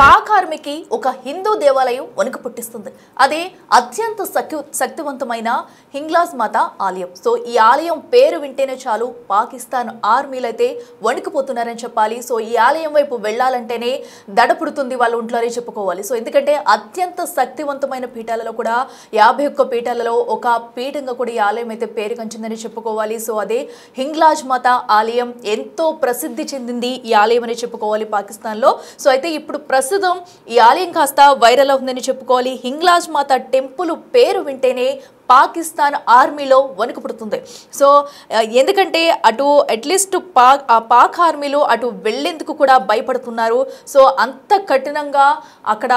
పాకార్మికి ఒక హిందూ దేవాలయం వణుకు పుట్టిస్తుంది. అదే అత్యంత శక్తివంతమైన హింగ్లాజ్ మాత ఆలయం. సో ఈ ఆలయం పేరు వింటేనే చాలు పాకిస్తాన్ ఆర్మీలు అయితే వణికిపోతున్నారని చెప్పాలి. సో ఈ ఆలయం వైపు వెళ్ళాలంటేనే దడపుడుతుంది వాళ్ళ ఒంట్లోనే చెప్పుకోవాలి. సో ఎందుకంటే అత్యంత శక్తివంతమైన పీఠాలలో కూడా 51 పీఠాలలో ఒక పీఠంగా కూడా ఈ ఆలయం అయితే పేరుగంచిందని చెప్పుకోవాలి. సో అదే హింగ్లాజ్ మాత ఆలయం. ఎంతో ప్రసిద్ధి చెందింది ఈ ఆలయం అని చెప్పుకోవాలి పాకిస్తాన్లో. సో అయితే ఇప్పుడు ప్రస్తుతం ఈ ఆలయం కాస్త వైరల్ అవుతుందని చెప్పుకోవాలి. హింగ్లాజ్ మాత టెంపుల్ పేరు వింటేనే పాకిస్తాన్ ఆర్మీలో వణుకు పుడుతుంది. సో ఎందుకంటే అటు అట్లీస్ట్ పాక్ ఆర్మీలో అటు వెళ్ళేందుకు కూడా భయపడుతున్నారు. సో అంత కఠినంగా అక్కడ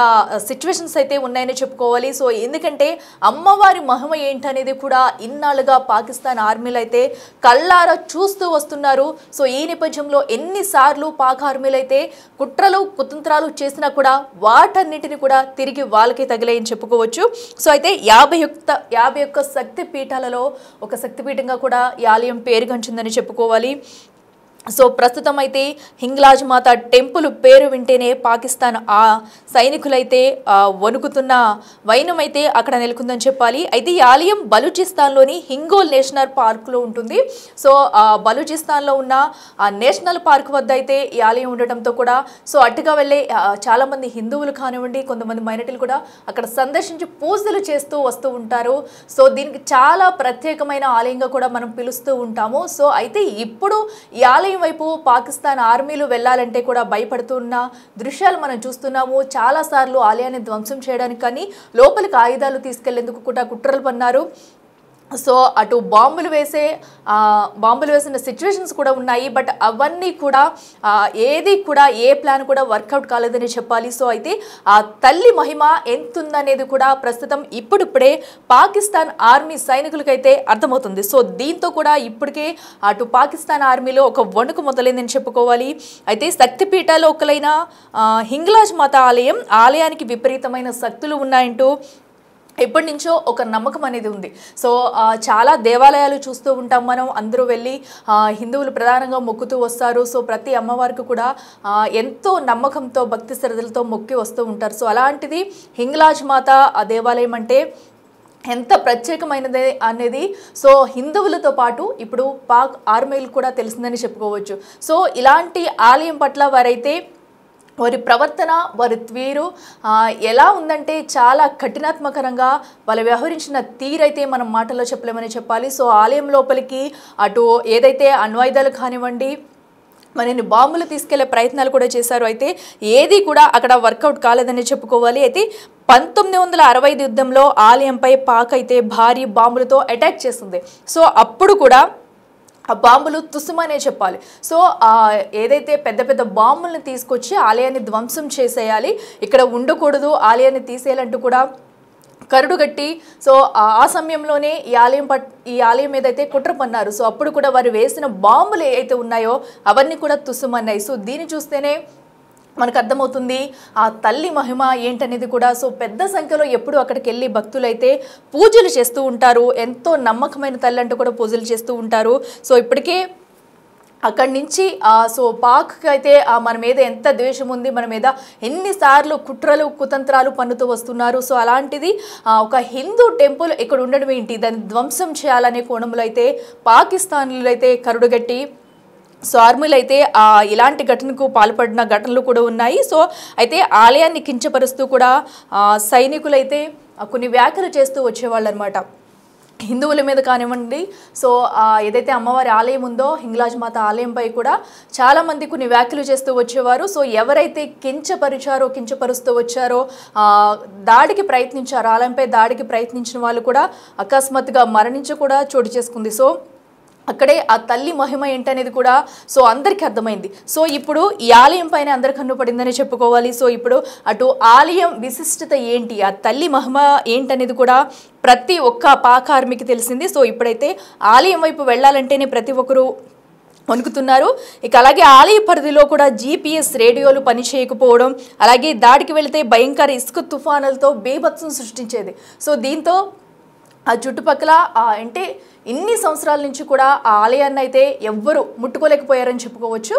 సిచ్యువేషన్స్ అయితే ఉన్నాయని చెప్పుకోవాలి. సో ఎందుకంటే అమ్మవారి మహిమ ఏంటనేది కూడా ఇన్నాళ్ళుగా పాకిస్తాన్ ఆర్మీలు అయితే కళ్ళారా చూస్తూ వస్తున్నారు. సో ఈ నేపథ్యంలో ఎన్నిసార్లు పాక్ ఆర్మీలు అయితే కుట్రలు కుతంత్రాలు చేసినా కూడా వాటన్నిటిని కూడా తిరిగి వాళ్ళకి తగిలాయని చెప్పుకోవచ్చు. సో అయితే 51 శక్తి పీఠాలలో ఒక శక్తిపీఠంగా కూడా ఈ ఆలయం పేరుగంచిందని చెప్పుకోవాలి. సో ప్రస్తుతం అయితే హింగ్లాజ్ మాత టెంపుల్ పేరు వింటేనే పాకిస్తాన్ సైనికులైతే వణుకుతున్న వైనం అయితే అక్కడ నెలకొందని చెప్పాలి. అయితే ఈ ఆలయం బలూచిస్తాన్లోని హింగోల్ నేషనల్ పార్క్లో ఉంటుంది. సో బలూచిస్తాన్లో ఉన్న నేషనల్ పార్క్ వద్ద అయితే ఈ ఆలయం ఉండటంతో కూడా సో అటుగా వెళ్ళే చాలామంది హిందువులు కానివ్వండి, కొంతమంది మైనారిటీలు కూడా అక్కడ సందర్శించి పూజలు చేస్తూ వస్తూ ఉంటారు. సో దీనికి చాలా ప్రత్యేకమైన ఆలయంగా కూడా మనం పిలుస్తూ ఉంటాము. సో అయితే ఇప్పుడు ఈ ఆలయం వైపు పాకిస్తాన్ ఆర్మీలు వెళ్ళాలంటే కూడా భయపడుతున్న దృశ్యాలు మనం చూస్తున్నాము. చాలా సార్లు ఆలయాన్ని ధ్వంసం చేయడానికి కానీ లోపలికి ఆయుధాలు తీసుకెళ్లేందుకు కూడా కుట్రలు పన్నారు. సో అటు బాంబులు వేసిన సిచ్యువేషన్స్ కూడా ఉన్నాయి. బట్ అవన్నీ కూడా ఏది కూడా ఏ ప్లాన్ కూడా వర్కౌట్ కాలేదని చెప్పాలి. సో అయితే ఆ తల్లి మహిమ ఎంతుందనేది కూడా ప్రస్తుతం ఇప్పుడిప్పుడే పాకిస్తాన్ ఆర్మీ సైనికులకైతే అర్థమవుతుంది. సో దీంతో కూడా ఇప్పటికే అటు పాకిస్తాన్ ఆర్మీలో ఒక వణుకు మొదలైందని చెప్పుకోవాలి. అయితే శక్తిపీఠాలు ఒకలైన హింగ్లాజ్ మాత ఆలయానికి విపరీతమైన శక్తులు ఉన్నాయంటూ ఎప్పటి నుంచో ఒక నమ్మకం అనేది ఉంది. సో చాలా దేవాలయాలు చూస్తూ ఉంటాం మనం. అందరూ వెళ్ళి హిందువులు ప్రధానంగా మొక్కుతూ వస్తారు. సో ప్రతి అమ్మవారికి కూడా ఎంతో నమ్మకంతో భక్తి శ్రద్ధలతో మొక్కి వస్తూ ఉంటారు. సో అలాంటిది హింగ్లాజ్ మాత దేవాలయం అంటే ఎంత ప్రత్యేకమైనది అనేది సో హిందువులతో పాటు ఇప్పుడు పాక్ ఆర్మీలు కూడా తెలిసిందని చెప్పుకోవచ్చు. సో ఇలాంటి ఆలయం పట్ల వారి ప్రవర్తన, వారి తీరు ఎలా ఉందంటే చాలా కఠినాత్మకరంగా వాళ్ళు వ్యవహరించిన తీరైతే మనం మాటల్లో చెప్పలేమని చెప్పాలి. సో ఆలయం లోపలికి అటు ఏదైతే అణ్వాయుధాలు కానివ్వండి, మరిన్ని బాంబులు తీసుకెళ్లే ప్రయత్నాలు కూడా చేశారు. అయితే ఏది కూడా అక్కడ వర్కౌట్ కాలేదని చెప్పుకోవాలి. అయితే 1965 యుద్ధంలో ఆలయంపై పాక్ అయితే భారీ బాంబులతో అటాక్ చేస్తుంది. సో అప్పుడు కూడా ఆ బాంబులు తుస్సుమనే చెప్పాలి. సో ఏదైతే పెద్ద పెద్ద బాంబులను తీసుకొచ్చి ఆలయాన్ని ధ్వంసం చేసేయాలి, ఇక్కడ ఉండకూడదు, ఆలయాన్ని తీసేయాలంటూ కూడా కరుడుగట్టి సో ఆ సమయంలోనే ఈ ఆలయం ఏదైతే కుట్ర పన్నారు. సో అప్పుడు కూడా వారు వేసిన బాంబులు ఏవైతే ఉన్నాయో అవన్నీ కూడా తుస్సుమన్నాయి. సో దీన్ని చూస్తేనే మనకు అర్థమవుతుంది ఆ తల్లి మహిమ ఏంటనేది కూడా. సో పెద్ద సంఖ్యలో ఎప్పుడు అక్కడికి వెళ్ళి భక్తులు అయితే పూజలు చేస్తూ ఉంటారు. ఎంతో నమ్మకమైన తల్లి అంటూ కూడా పూజలు చేస్తూ ఉంటారు. సో ఇప్పటికే అక్కడి నుంచి సో పాక్కి అయితే మన మీద ఎంత ద్వేషం ఉంది, మన మీద ఎన్నిసార్లు కుట్రలు కుతంత్రాలు పన్నుతూ వస్తున్నారు. సో అలాంటిది ఒక హిందూ టెంపుల్ ఇక్కడ ఉండడం ఏంటి, దాన్ని ధ్వంసం చేయాలనే కోణంలో అయితే పాకిస్తాన్లో అయితే కరుడుగట్టి సో ఆర్మీలు అయితే ఇలాంటి ఘటనకు పాల్పడిన ఘటనలు కూడా ఉన్నాయి. సో అయితే ఆలయాన్ని కించపరుస్తూ కూడా సైనికులైతే కొన్ని వ్యాఖ్యలు చేస్తూ వచ్చేవాళ్ళు అనమాట హిందువుల మీద కానివ్వండి. సో ఏదైతే అమ్మవారి ఆలయం ఉందో హింగ్లాజ్ మాత ఆలయంపై కూడా చాలామంది కొన్ని వ్యాఖ్యలు చేస్తూ వచ్చేవారు. సో ఎవరైతే కించపరుస్తూ వచ్చారో దాడికి ప్రయత్నించారో ఆలయంపై దాడికి ప్రయత్నించిన వాళ్ళు కూడా అకస్మాత్తుగా మరణించి కూడా చోటు చేసుకుంది. సో అక్కడే ఆ తల్లి మహిమ ఏంటనేది కూడా సో అందరికీ అర్థమైంది. సో ఇప్పుడు ఈ ఆలయం పైన అందరి కన్ను పడిందని చెప్పుకోవాలి. సో ఇప్పుడు అటు ఆలయం విశిష్టత ఏంటి, ఆ తల్లి మహిమ ఏంటనేది కూడా ప్రతి ఒక్క పాక్ ఆర్మీకి తెలిసింది. సో ఇప్పుడైతే ఆలయం వైపు వెళ్ళాలంటేనే ప్రతి ఒక్కరూ వణుకుతున్నారు. ఇక అలాగే ఆలయ పరిధిలో కూడా GPS రేడియోలు పనిచేయకపోవడం, అలాగే దాడికి వెళితే భయంకర ఇసుక తుఫానులతో బీభత్సం సృష్టించేది. సో దీంతో ఆ చుట్టుపక్కల అంటే ఇన్ని సంవత్సరాల నుంచి కూడా ఆ ఆలయాన్ని అయితే ఎవ్వరు ముట్టుకోలేకపోయారని చెప్పుకోవచ్చు.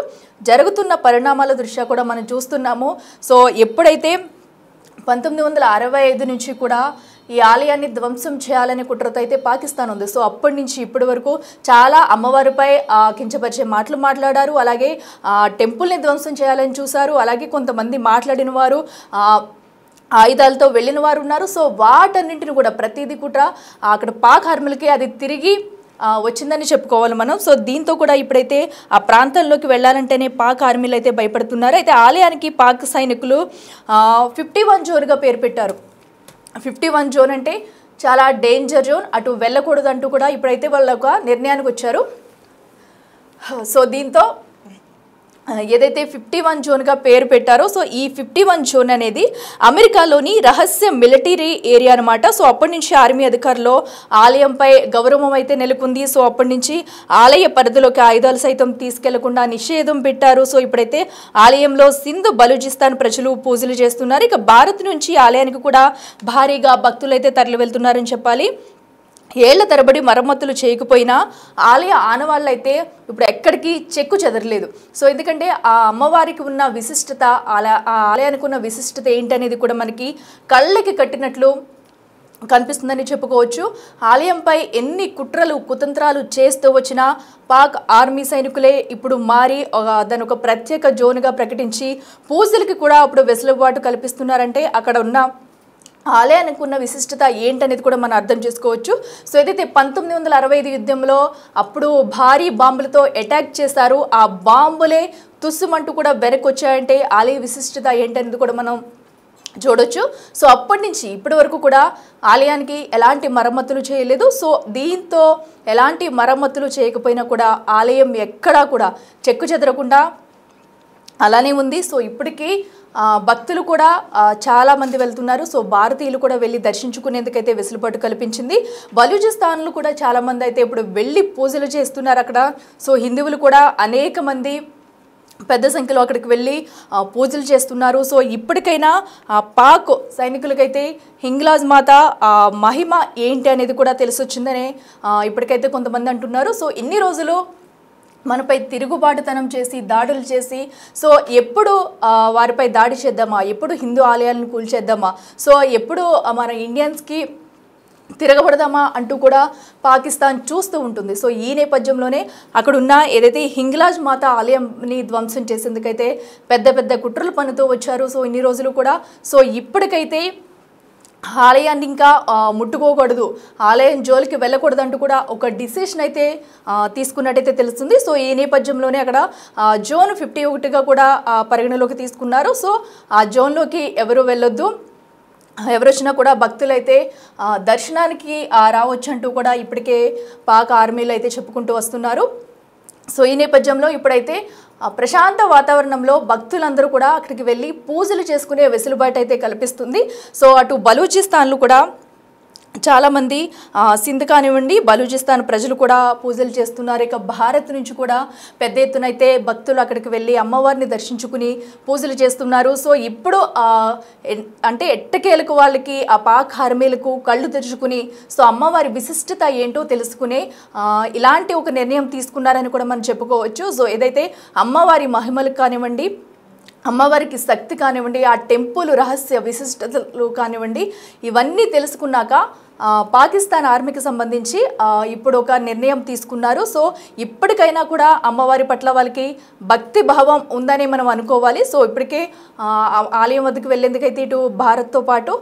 జరుగుతున్న పరిణామాల దృష్ట్యా కూడా మనం చూస్తున్నాము. సో ఎప్పుడైతే 1965 నుంచి కూడా ఈ ఆలయాన్ని ధ్వంసం చేయాలనే కుట్రతో అయితే పాకిస్తాన్ ఉంది. సో అప్పటి నుంచి ఇప్పటి వరకు చాలా అమ్మవారిపై కించపరిచే మాటలు మాట్లాడారు. అలాగే టెంపుల్ని ధ్వంసం చేయాలని చూశారు. అలాగే కొంతమంది మాట్లాడిన వారు ఆయుధాలతో వెళ్ళిన వారు ఉన్నారు. సో వాటన్నింటిని కూడా ప్రతిదీ కూడా అక్కడ పాక్ ఆర్మీలకి అది తిరిగి వచ్చిందని చెప్పుకోవాలి మనం. సో దీంతో కూడా ఇప్పుడైతే ఆ ప్రాంతంలోకి వెళ్ళాలంటేనే పాక్ ఆర్మీలు అయితే భయపడుతున్నారు. అయితే ఆలయానికి పాక్ సైనికులు 51 జోన్గా పేరు పెట్టారు. 51 జోన్ అంటే చాలా డేంజర్ జోన్, అటు వెళ్ళకూడదు అంటూ కూడా ఇప్పుడైతే వాళ్ళు ఒక నిర్ణయానికి వచ్చారు. సో దీంతో ఏదైతే 51 జోన్గా పేరు పెట్టారో సో ఈ 51 జోన్ అనేది అమెరికాలోని రహస్య మిలిటరీ ఏరియా అనమాట. సో అప్పటి నుంచి ఆర్మీ అధికారులు ఆలయంపై గౌరవం అయితే నెలకొంది. సో అప్పటి నుంచి ఆలయ పరిధిలోకి ఆయుధాలు సైతం తీసుకెళ్లకుండా నిషేధం పెట్టారు. సో ఇప్పుడైతే ఆలయంలో సింధు బలూచిస్తాన్ ప్రజలు పూజలు చేస్తున్నారు. ఇక భారత్ నుంచి ఆలయానికి కూడా భారీగా భక్తులు అయితే తరలి వెళ్తున్నారని చెప్పాలి. ఏళ్ల తరబడి మరమ్మతులు చేయకపోయినా ఆలయ ఆనవాళ్ళు అయితే ఇప్పుడు ఎక్కడికి చెక్కు చెదరలేదు. సో ఎందుకంటే ఆ అమ్మవారికి ఉన్న విశిష్టత, ఆ ఆలయానికి ఉన్న విశిష్టత ఏంటనేది కూడా మనకి కళ్ళకి కట్టినట్లు కనిపిస్తుందని చెప్పుకోవచ్చు. ఆలయంపై ఎన్ని కుట్రలు కుతంత్రాలు చేస్తూ వచ్చిన పాక్ ఆర్మీ సైనికులే ఇప్పుడు మారి దాని ఒక ప్రత్యేక జోన్గా ప్రకటించి పూజలకి కూడా అప్పుడు వెసులుబాటు కల్పిస్తున్నారంటే అక్కడ ఉన్న ఆలయానికి ఉన్న విశిష్టత ఏంటనేది కూడా మనం అర్థం చేసుకోవచ్చు. సో ఏదైతే 1965 యుద్ధంలో అప్పుడు భారీ బాంబులతో అటాక్ చేశారు, ఆ బాంబులే తుస్సుమంటూ కూడా వెనక్కి వచ్చాయంటే ఆలయ విశిష్టత ఏంటనేది కూడా మనం చూడొచ్చు. సో అప్పటి నుంచి ఇప్పటి వరకు కూడా ఆలయానికి ఎలాంటి మరమ్మతులు చేయలేదు. సో దీంతో ఎలాంటి మరమ్మతులు చేయకపోయినా కూడా ఆలయం ఎక్కడా కూడా చెక్కు చెదరకుండా అలానే ఉంది. సో ఇప్పటికీ భక్తులు కూడా చాలామంది వెళ్తున్నారు. సో భారతీయులు కూడా వెళ్ళి దర్శించుకునేందుకైతే వెసులుబాటు కల్పించింది. బలూచిస్తాన్లు కూడా చాలామంది అయితే ఇప్పుడు వెళ్ళి పూజలు చేస్తున్నారు అక్కడ. సో హిందువులు కూడా అనేక మంది పెద్ద సంఖ్యలో అక్కడికి వెళ్ళి పూజలు చేస్తున్నారు. సో ఇప్పటికైనా పాక్ సైనికులకైతే హింగ్లాజ్ మాత మహిమ ఏంటి అనేది కూడా తెలిసొచ్చిందని ఇప్పటికైతే కొంతమంది అంటున్నారు. సో ఇన్ని రోజులు మనపై తిరుగుబాటుతనం చేసి దాడులు చేసి సో ఎప్పుడు వారిపై దాడి చేద్దామా, ఎప్పుడు హిందూ ఆలయాలను కూల్చేద్దామా, సో ఎప్పుడు మన ఇండియన్స్కి తిరగబడదామా అంటూ కూడా పాకిస్తాన్ చూస్తూ ఉంటుంది. సో ఈ నేపథ్యంలోనే అక్కడున్న ఏదైతే హింగ్లాజ్ మాత ఆలయంని ధ్వంసం చేసేందుకైతే పెద్ద పెద్ద కుట్రలు పన్నుతూ వచ్చారు. సో ఇన్ని రోజులు కూడా సో ఇప్పటికైతే ఆలయాన్ని ఇంకా ముట్టుకోకూడదు, ఆలయం జోలికి వెళ్ళకూడదు అంటూ కూడా ఒక డిసిషన్ అయితే తీసుకున్నట్టయితే తెలుస్తుంది. సో ఈ నేపథ్యంలోనే అక్కడ జోన్ 51గా కూడా పరిగణలోకి తీసుకున్నారు. సో ఆ జోన్లోకి ఎవరు వెళ్ళొద్దు, ఎవరు వచ్చినా కూడా భక్తులైతే దర్శనానికి రావచ్చు అంటూ కూడా ఇప్పటికే పాక్ ఆర్మీలు అయితే చెప్పుకుంటూ వస్తున్నారు. సో ఈ నేపథ్యంలో ఇప్పుడైతే ప్రశాంత వాతావరణంలో భక్తులందరూ కూడా అక్కడికి వెళ్ళి పూజలు చేసుకునే వెసులుబాటు అయితే కల్పిస్తుంది. సో అటు బలూచిస్తాన్లు కూడా చాలామంది సింధ్ కానివ్వండి బలూచిస్తాన్ ప్రజలు కూడా పూజలు చేస్తున్నారు. ఇక భారత్ నుంచి కూడా పెద్ద ఎత్తున అయితే భక్తులు అక్కడికి వెళ్ళి అమ్మవారిని దర్శించుకుని పూజలు చేస్తున్నారు. సో ఇప్పుడు అంటే ఎట్టకేలకు వాళ్ళకి ఆ పాక్ ఆర్మీలకు కళ్ళు తెరుచుకుని సో అమ్మవారి విశిష్టత ఏంటో తెలుసుకునే ఇలాంటి ఒక నిర్ణయం తీసుకున్నారని కూడా మనం చెప్పుకోవచ్చు. సో ఏదైతే అమ్మవారి మహిమలు కానివ్వండి, అమ్మవారికి శక్తి కానివ్వండి, ఆ టెంపుల్ రహస్య విశిష్టతలు కానివ్వండి, ఇవన్నీ తెలుసుకున్నాక పాకిస్తాన్ ఆర్మీకి సంబంధించి ఇప్పుడు ఒక నిర్ణయం తీసుకున్నారు. సో ఇప్పటికైనా కూడా అమ్మవారి పట్ల వాళ్ళకి భక్తి భావం ఉందని మనం అనుకోవాలి. సో ఇప్పటికే ఆలయం వద్దకు వెళ్ళేందుకైతే ఇటు భారత్తో పాటు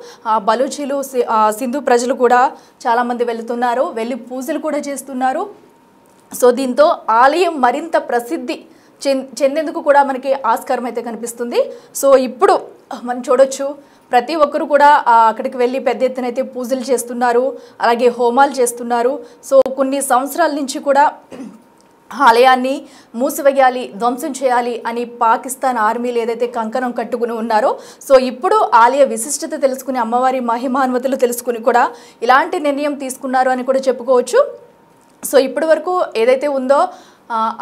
బలూచీలు సింధు ప్రజలు కూడా చాలామంది వెళ్తున్నారు, వెళ్ళి పూజలు కూడా చేస్తున్నారు. సో దీంతో ఆలయం మరింత ప్రసిద్ధి చెందేందుకు కూడా మనకి ఆస్కారం అయితే కనిపిస్తుంది. సో ఇప్పుడు మనం చూడొచ్చు ప్రతి ఒక్కరు కూడా అక్కడికి వెళ్ళి పెద్ద ఎత్తున అయితే పూజలు చేస్తున్నారు, అలాగే హోమాలు చేస్తున్నారు. సో కొన్ని సంవత్సరాల నుంచి కూడా ఆలయాన్ని మూసివేయాలి, ధ్వంసం చేయాలి అని పాకిస్తాన్ ఆర్మీలు ఏదైతే కంకణం కట్టుకుని ఉన్నారో సో ఇప్పుడు ఆలయ విశిష్టత తెలుసుకుని అమ్మవారి మహిమాన్వతులు తెలుసుకుని కూడా ఇలాంటి నిర్ణయం తీసుకున్నారు అని కూడా చెప్పుకోవచ్చు. సో ఇప్పటి వరకు ఏదైతే ఉందో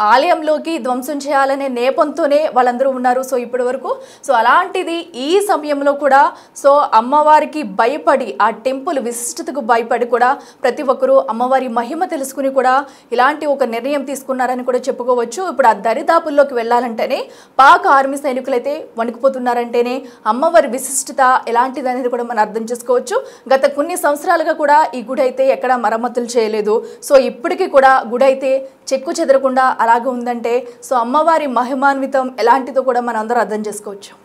ఆలయంలోకి ధ్వంసం చేయాలనే నేపంతోనే వాళ్ళందరూ ఉన్నారు. సో ఇప్పటి వరకు సో అలాంటిది ఈ సమయంలో కూడా సో అమ్మవారికి భయపడి ఆ టెంపుల్ విశిష్టతకు భయపడి కూడా ప్రతి ఒక్కరూ అమ్మవారి మహిమ తెలుసుకుని కూడా ఇలాంటి ఒక నిర్ణయం తీసుకున్నారని కూడా చెప్పుకోవచ్చు. ఇప్పుడు ఆ దరిదాపుల్లోకి వెళ్ళాలంటేనే పాక్ ఆర్మీ సైనికులైతే వణికిపోతున్నారంటేనే అమ్మవారి విశిష్టత ఎలాంటిది అనేది కూడా మనం అర్థం చేసుకోవచ్చు. గత కొన్ని సంవత్సరాలుగా కూడా ఈ గుడి అయితే ఎక్కడ మరమ్మతులు చేయలేదు. సో ఇప్పటికీ కూడా గుడి అయితే చెక్కు చెదరకుండా అలాగే ఉందంటే సో అమ్మవారి మహిమాన్వితం ఎలాంటిదో కూడా మనం అందరూ అర్థం చేసుకోవచ్చు.